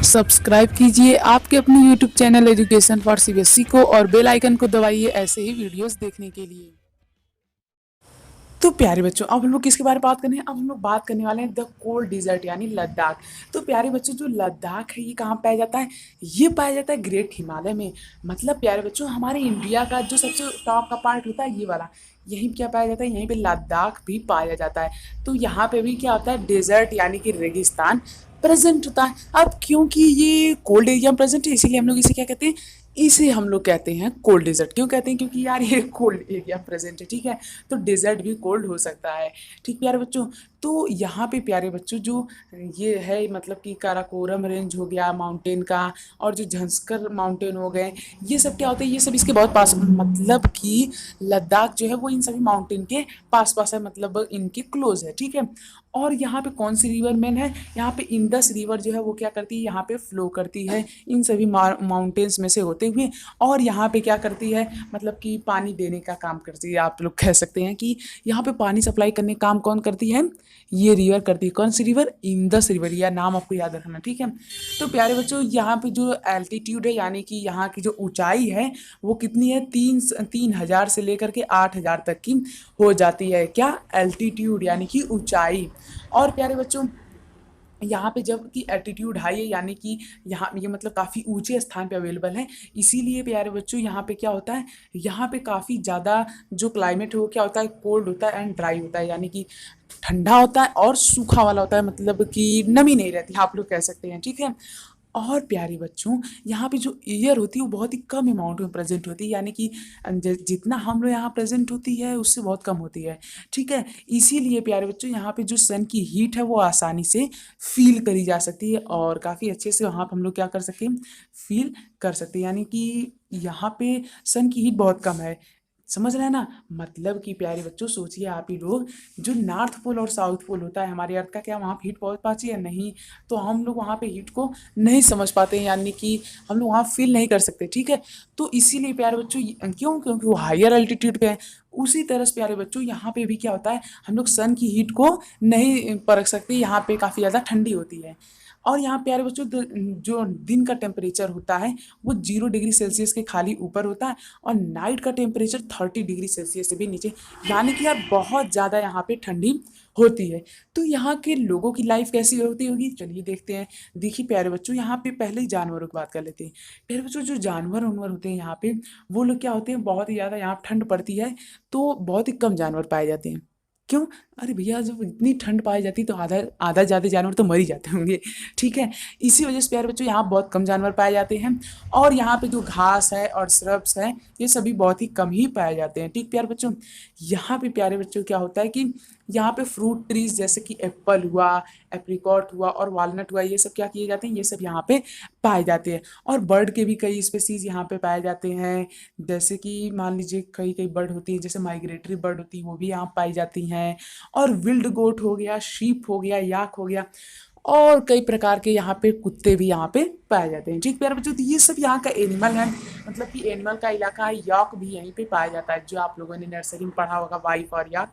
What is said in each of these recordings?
Subscribe कीजिए आपके अपने YouTube channel education for CBSE को और बेल आइकन को दबाइए ऐसे ही वीडियोस देखने के लिए। तो प्यारे बच्चों, अब हम लोग किसके बारे में बात करने हैं? अब हम लोग बात करने वाले हैं द कोल्ड डिजर्ट यानी लद्दाख। तो प्यारे बच्चों, जो लद्दाख है ये कहाँ पाया जाता है? ये पाया जाता है ग्रेट हिमालय में। मतलब प्यारे बच्चों, हमारे इंडिया का जो सबसे टॉप का पार्ट होता है ये वाला, यहीं क्या पाया जाता है? यहीं पे लद्दाख भी पाया जाता है। तो यहाँ पे भी क्या होता है? डेजर्ट यानी कि रेगिस्तान प्रेजेंट होता है। अब क्योंकि ये कोल्ड एरिया में प्रेजेंट है, इसीलिए हम लोग इसे क्या कहते हैं? इसे हम लोग कहते हैं कोल्ड डेजर्ट। क्यों कहते हैं? क्योंकि यार ये कोल्ड एरिया प्रेजेंट है, ठीक है। तो डेजर्ट भी कोल्ड हो सकता है, ठीक प्यारे बच्चों। तो यहाँ पे प्यारे बच्चों जो ये है, मतलब कि काराकोरम रेंज हो गया माउंटेन का, और जो झंस्कर माउंटेन हो गए, ये सब क्या होते हैं? ये सब इसके बहुत पास, मतलब कि लद्दाख जो है वो इन सभी माउंटेन के पास पास है, मतलब इनके क्लोज है, ठीक है। और यहाँ पे कौन सी रिवर मेन है? यहाँ पे इंडस रिवर जो है वो क्या करती है? यहाँ पे फ्लो करती है इन सभी माउंटेन्स में से होते हुए, और यहाँ पे क्या करती है? मतलब कि पानी देने का काम करती है। आप लोग कह सकते हैं कि यहाँ पे पानी सप्लाई करने का काम कौन करती है? ये रिवर करती है। कौन सी रिवर? Indus river. यह नाम आपको याद रखना, ठीक है। तो प्यारे बच्चों, यहाँ पे जो एल्टीट्यूड है यानी कि यहाँ की जो ऊंचाई है वो कितनी है? 3,000 से लेकर के 8,000 तक की हो जाती है। क्या? एल्टीट्यूड यानी कि ऊंचाई। और प्यारे बच्चों, यहाँ पे जब कि एल्टीट्यूड हाई है यानी कि यहाँ ये मतलब काफ़ी ऊंचे स्थान पे अवेलेबल है, इसीलिए प्यारे बच्चों यहाँ पे क्या होता है? यहाँ पे काफ़ी ज़्यादा जो क्लाइमेट है वो क्या होता है? कोल्ड होता है एंड ड्राई होता है, यानी कि ठंडा होता है और सूखा वाला होता है, मतलब कि नमी नहीं रहती, आप लोग कह सकते हैं, ठीक है। और प्यारे बच्चों, यहाँ पे जो एयर होती है वो बहुत ही कम अमाउंट में प्रेजेंट होती है, यानी कि जितना हम लोग यहाँ प्रेजेंट होती है उससे बहुत कम होती है, ठीक है। इसीलिए प्यारे बच्चों, यहाँ पे जो सन की हीट है वो आसानी से फील करी जा सकती है, और काफ़ी अच्छे से वहाँ पर हम लोग क्या कर सकते हैं? फील कर सकते हैं, यानी कि यहाँ पे सन की हीट बहुत कम है। समझ रहे हैं ना? मतलब कि प्यारे बच्चों, सोचिए आप ही लोग, जो नॉर्थ पोल और साउथ पोल होता है हमारे अर्थ का, क्या वहाँ हीट पहुँच पाती है? नहीं। तो हम लोग वहाँ पे हीट को नहीं समझ पाते हैं, यानी कि हम लोग वहाँ फील नहीं कर सकते, ठीक है। तो इसीलिए प्यारे बच्चों, क्यों? क्योंकि वो हायर अल्टीट्यूड पे है। उसी तरह से प्यारे बच्चों, यहाँ पे भी क्या होता है? हम लोग सन की हीट को नहीं परख सकते, यहाँ पे काफ़ी ज़्यादा ठंडी होती है। और यहाँ प्यारे बच्चों, जो दिन का टेम्परेचर होता है वो 0 डिग्री सेल्सियस के खाली ऊपर होता है, और नाइट का टेम्परेचर 30 डिग्री सेल्सियस से भी नीचे, यानी कि यार बहुत ज़्यादा यहाँ पे ठंडी होती है। तो यहाँ के लोगों की लाइफ कैसी होती होगी? चलिए देखते हैं। देखिए प्यारे बच्चों, यहाँ पे पहले ही जानवरों की बात कर लेते हैं। प्यारे बच्चों, जो जानवर उनवर होते हैं यहाँ पे, वो लोग क्या होते हैं? बहुत ही ज़्यादा यहाँ ठंड पड़ती है तो बहुत ही कम जानवर पाए जाते हैं। क्यों? अरे भैया, जब इतनी ठंड पाई जाती है तो आधा आधा ज़्यादा जानवर तो मर ही जाते होंगे, ठीक है। इसी वजह से प्यारे बच्चों, यहाँ बहुत कम जानवर पाए जाते हैं, और यहाँ पे जो घास है और श्रब्स है ये सभी बहुत ही कम ही पाए जाते हैं, ठीक प्यारे बच्चों। यहाँ पे प्यारे बच्चों क्या होता है कि यहाँ पे फ्रूट ट्रीज जैसे कि एप्पल हुआ, एप्रिकॉट हुआ और वालनट हुआ, ये सब क्या किए जाते हैं? ये सब यहाँ पे पाए जाते हैं। और बर्ड के भी कई स्पेसीज यहाँ पे पाए जाते हैं, जैसे कि मान लीजिए कई कई बर्ड होती है, जैसे माइग्रेटरी बर्ड होती है वो भी यहाँ पाई जाती हैं, और विल्ड गोट हो गया, शीप हो गया, याक हो गया, और कई प्रकार के यहाँ पे कुत्ते भी यहाँ पे पाए जाते हैं, ठीक प्यारे बच्चों। तो ये सब यहाँ का एनिमल है, मतलब कि एनिमल का इलाका है। यॉक भी यहीं पे पाया जाता है, जो आप लोगों ने नर्सरी में पढ़ा होगा, वाइफ और याक,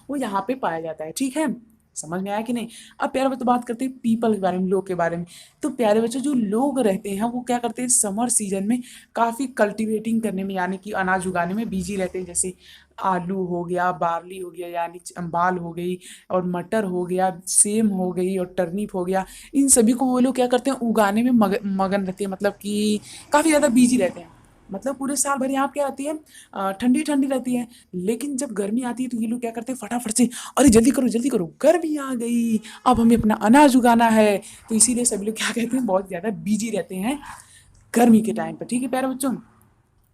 वो यहाँ पे पाया जाता है, ठीक है। समझ में आया कि नहीं? अब प्यारे बच्चों, बात करते हैं पीपल के बारे में, लोग के बारे में। तो प्यारे बच्चों, जो लोग रहते हैं वो क्या करते हैं? समर सीजन में काफ़ी कल्टीवेटिंग करने में, यानी कि अनाज उगाने में बिजी रहते हैं, जैसे आलू हो गया, बार्ली हो गया यानी बाल हो गई, और मटर हो गया, सेम हो गई, और टर्निप हो गया। इन सभी को वो लोग क्या करते हैं? उगाने में मगन रहते हैं, मतलब कि काफ़ी ज़्यादा बिजी रहते हैं। मतलब पूरे साल भर यहाँ क्या रहती है? ठंडी ठंडी रहती है। लेकिन जब गर्मी आती है तो ये लोग क्या करते हैं? फटाफट से, अरे जल्दी करो, गर्मी आ गई, अब हमें अपना अनाज उगाना है। तो इसीलिए सभी लोग क्या कहते हैं? बहुत ज़्यादा बिजी रहते हैं गर्मी के टाइम पर, ठीक है प्यारे बच्चों।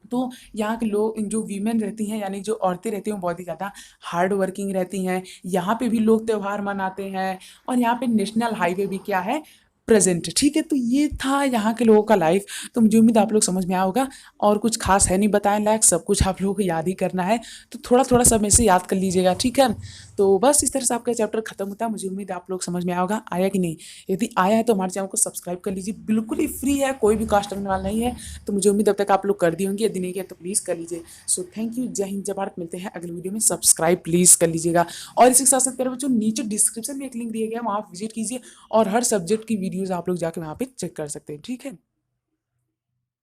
तो यहाँ के लोग, जो वीमेन रहती हैं यानी जो औरतें रहती हैं वो बहुत ही ज़्यादा हार्ड वर्किंग रहती हैं। यहाँ पे भी लोग त्यौहार मनाते हैं, और यहाँ पे नेशनल हाईवे भी क्या है? प्रेजेंट, ठीक है। तो ये था यहाँ के लोगों का लाइफ। तो मुझे उम्मीद आप लोग समझ में आया होगा, और कुछ खास है नहीं बताने लायक, सब कुछ आप लोगों को याद ही करना है। तो थोड़ा थोड़ा सब में से याद कर लीजिएगा, ठीक है। तो बस इस तरह से आपका चैप्टर खत्म होता है। मुझे उम्मीद है आप लोग समझ में आया होगा, आया कि नहीं? यदि आया है तो हमारे चैनल को सब्सक्राइब कर लीजिए, बिल्कुल ही फ्री है, कोई भी कास्ट लगने वाला नहीं है। तो मुझे उम्मीद अब तक आप लोग कर दिए होंगे, यदि नहीं किया तो प्लीज़ कर लीजिए। सो थैंक यू, जय हिंद, जय भारत। मिलते हैं अगले वीडियो में, सब्सक्राइब प्लीज़ कर लीजिएगा। और इसी के साथ साथ प्यारे बच्चों, नीचे डिस्क्रिप्शन में एक लिंक दिया गया है, वहाँ विजिट कीजिए, और हर सब्जेक्ट की वीडियो वीडियोज़ आप लोग जाके वहाँ पे चेक कर सकते हैं, ठीक है?